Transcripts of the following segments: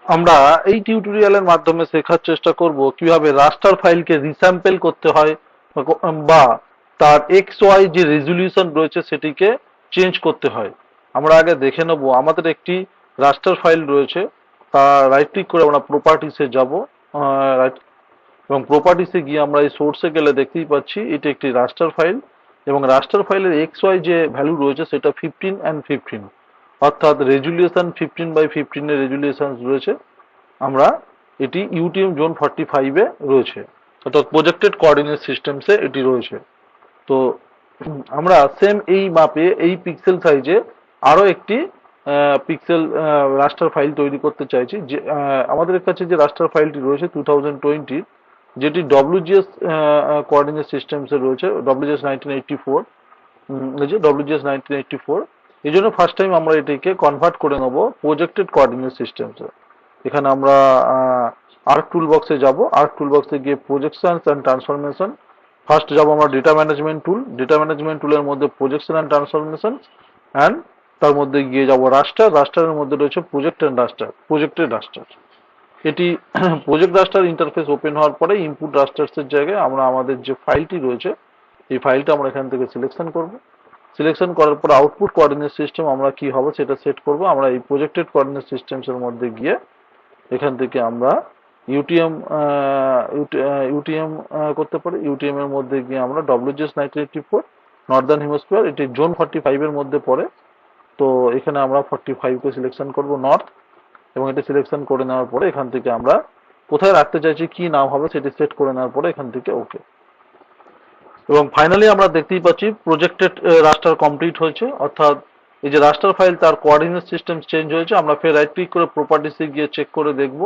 আমরা এই টিউটোরিয়ালের মাধ্যমে শেখার চেষ্টা করব কিভাবে রাস্টার ফাইলকে রিস্যাম্পল করতে হয় বা তার এক্স ওয়াই যে রেজুলিউশন রয়েছে সেটিকে চেঞ্জ করতে হয়। আমরা আগে দেখে নেব আমাদের একটি রাস্টার ফাইল রয়েছে, রাইট ক্লিক করে আমরা প্রপার্টিসে যাব, রাইট, এবং প্রপার্টিসে গিয়ে আমরা এই সোর্সে গেলে দেখতেই পাচ্ছি এটি একটি রাস্টার ফাইল এবং রাস্টার ফাইলের এক্স ওয়াই যে ভ্যালু রয়েছে সেটা 15 and 15, অর্থাৎ রেজুলিউশন 15/15 এর রেজুলিউশন রয়েছে। আমরা এটি ইউটিএম জোন 45-এ রয়েছে, অর্থাৎ প্রজেক্টেড কোঅর্ডিনেট সিস্টেমসে এটি রয়েছে। তো আমরা সেম এই মাপে এই পিক্সেল সাইজে আরো একটি পিক্সেল রাস্টার ফাইল তৈরি করতে চাইছি। যে আমাদের কাছে যে রাস্টার ফাইলটি রয়েছে 2020, যেটি ডব্লিউজিএস কোঅর্ডিনেট সিস্টেমসে রয়েছে, ডব্লিউজিএস 1984, এই যে ডব্লিউজিএস 1984। এই জন্য ফার্স্ট টাইম আমরা এটিকে কনভার্ট করে নেব প্রজেক্টেড কোঅর্ডিনেট সিস্টেমসে। এখানে আমরা আর্ক টুল বক্সে যাব, আর্ক টুল বক্সে গিয়ে প্রজেকশন অ্যান্ড ট্রান্সফরমেশন, ফার্স্ট যাব আমরা ডেটা ম্যানেজমেন্ট টুল, ডেটা ম্যানেজমেন্ট টুলের মধ্যে প্রজেকশন অ্যান্ড ট্রান্সফরমেশন, অ্যান্ড তার মধ্যে গিয়ে যাব রাস্টার, রাস্টারের মধ্যে রয়েছে প্রজেক্ট অ্যান্ড রাস্টার, প্রজেক্টেড রাস্টার। এটি প্রজেক্ট রাস্টার ইন্টারফেস ওপেন হওয়ার পরে ইনপুট রাস্টার্সের জায়গায় আমরা আমাদের যে ফাইলটি রয়েছে এই ফাইলটা আমরা এখান থেকে সিলেকশন করব। সিলেকশন করার পর আউটপুট কোঅর্ডিনেট সিস্টেম আমরা কি হবে সেটা সেট করব। আমরা এই প্রজেক্টেড কোঅর্ডিনেট সিস্টেমস এর মধ্যে গিয়ে এখান থেকে আমরা ইউটিএম ইউটিএম করতে পারি। ইউটিএম এর মধ্যে গিয়ে আমরা ডব্লিউজিএস 1984 নর্দার্ন হেমিস্ফিয়ার, এটি জোন 45 এর মধ্যে পড়ে। তো এখানে আমরা 45-কে সিলেকশন করব নর্থ, এবং এটা সিলেকশন করে নেওয়ার পরে এখান থেকে আমরা কোথায় রাখতে চাইছি কি নাম হবে সেটি সেট করে নেওয়ার পরে এখান থেকে ওকে। এবং ফাইনালি আমরা দেখতেই পাচ্ছি প্রজেক্টেড রাস্টার কমপ্লিট হয়েছে, অর্থাৎ এই যে রাস্টার ফাইল তার কোঅর্ডিনেট সিস্টেম চেঞ্জ হয়েছে। আমরা ফের রাইট ক্লিক করে প্রপার্টিসে গিয়ে চেক করে দেখব,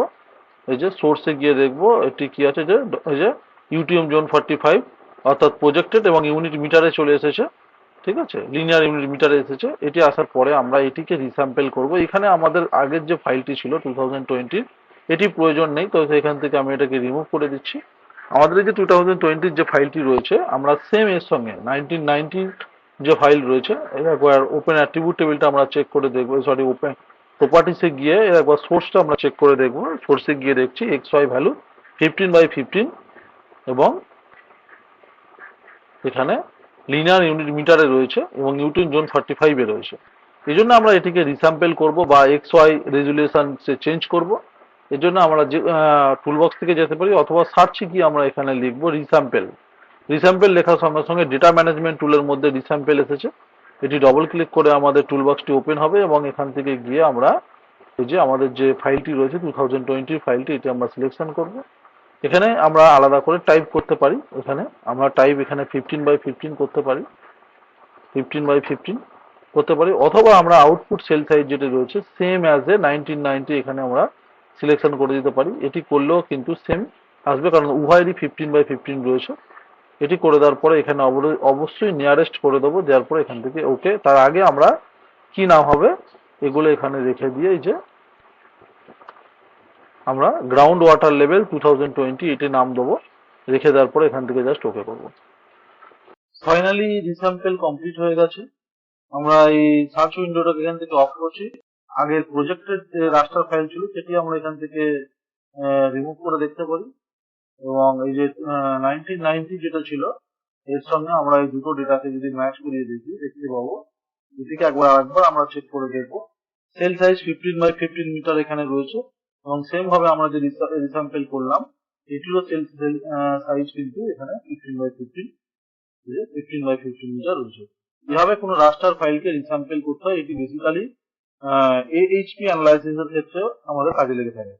এই যে সোর্সে গিয়ে দেখব এটি কি আছে, যে এই যে ইউটিএম জোন 45, অর্থাৎ প্রজেক্টেড এবং ইউনিট মিটারে চলে এসেছে। ঠিক আছে, লিনিয়ার ইউনিট মিটারে এসেছে। এটি আসার পরে আমরা এটিকে রিস্যাম্পল করব। এখানে আমাদের আগের যে ফাইলটি ছিল 2020, এটি প্রয়োজন নেই, তো সেখান থেকে আমি এটাকে রিমুভ করে দিচ্ছি। আমাদের এই যে 2020 যে ফাইলটি রয়েছে আমরা সেম এর সঙ্গে 1990 যে ফাইল রয়েছে একবার ওপেন অ্যাট্রিবিউট টেবিলটা আমরা চেক করে দেখবো, সরি ওপেন প্রপার্টিসে গিয়ে একবার সোর্সটা আমরা চেক করে দেখবো। সোর্সে গিয়ে দেখছি এক্স ওয়াই ভ্যালু 15/15 এবং এখানে লিনিয়ার ইউনিট মিটারে রয়েছে এবং নিউটন জোন 45-এ রয়েছে। এই জন্য আমরা এটিকে রিস্যাম্পল করব বা এক্স ওয়াই রেজুলেশন চেঞ্জ করব। এর জন্য আমরা যে টুলবক্স থেকে যেতে পারি অথবা সার্চে গিয়ে আমরা এখানে লিখবো রিস্যাম্পল। রিস্যাম্পল লেখার সঙ্গে সঙ্গে ডেটা ম্যানেজমেন্ট টুলের মধ্যে রিস্যাম্পল এসেছে। এটি ডবল ক্লিক করে আমাদের টুলবক্সটি ওপেন হবে এবং এখান থেকে গিয়ে আমরা এই যে আমাদের যে ফাইলটি রয়েছে 2020 ফাইলটি, এটি আমরা সিলেকশন করব। এখানে আমরা আলাদা করে টাইপ করতে পারি। এখানে আমরা টাইপ এখানে 15/15 করতে পারি, 15/15 করতে পারি, অথবা আমরা আউটপুট সেল সাইজ যেটা রয়েছে সেম অ্যাজ এ 1990 এখানে আমরা সিলেকশন করে দিতে পারি। এটি করলেও কিন্তু সেম আসবে, কারণ উভয়েরই 15/15 রয়েছে। এটি করে দেওয়ার পরে এখানে অবশ্যই নিয়ারেস্ট করে দেবো, দেওয়ার পরে এখান থেকে ওকে। তার আগে আমরা কি নাম হবে এগুলো এখানে রেখে দিয়ে এই যে আমরা গ্রাউন্ড ওয়াটার লেভেল 2020 এটি নাম দেবো। রেখে দেওয়ার পরে এখান থেকে জাস্ট ওকে করবো। ফাইনালি রিস্যাম্পল কমপ্লিট হয়ে গেছে। আমরা এই সার্চ উইন্ডোটাকে এখান থেকে অফ করছি। আগের প্রজেক্টের যে রাস্টার ফাইল ছিল সেটি আমরা এখান থেকে রিমুভ করে দেখতে পারি, এবং এই যে 1990 যেটা ছিল এর সঙ্গে আমরা এই দুটো ডেটাকে যদি ম্যাচ করিয়ে দেখি দেখতে পাবো। এটিকে আরেকবার আমরা চেক করে দেখবো। সেল সাইজ 15/15 মিটার এখানে রয়েছে, এবং সেম ভাবে আমরা যে রিস্যাম্পল করলাম এটিরও সেল সাইজ কিন্তু এখানে 15/15 মিটার রয়েছে। এভাবে কোনো রাস্টার ফাইলকে রিস্যাম্পল করতে হয়। এটি বেসিক্যালি AHP অ্যানালাইসিস এর ক্ষেত্রে আমাদের কাজে লেগে থাকে।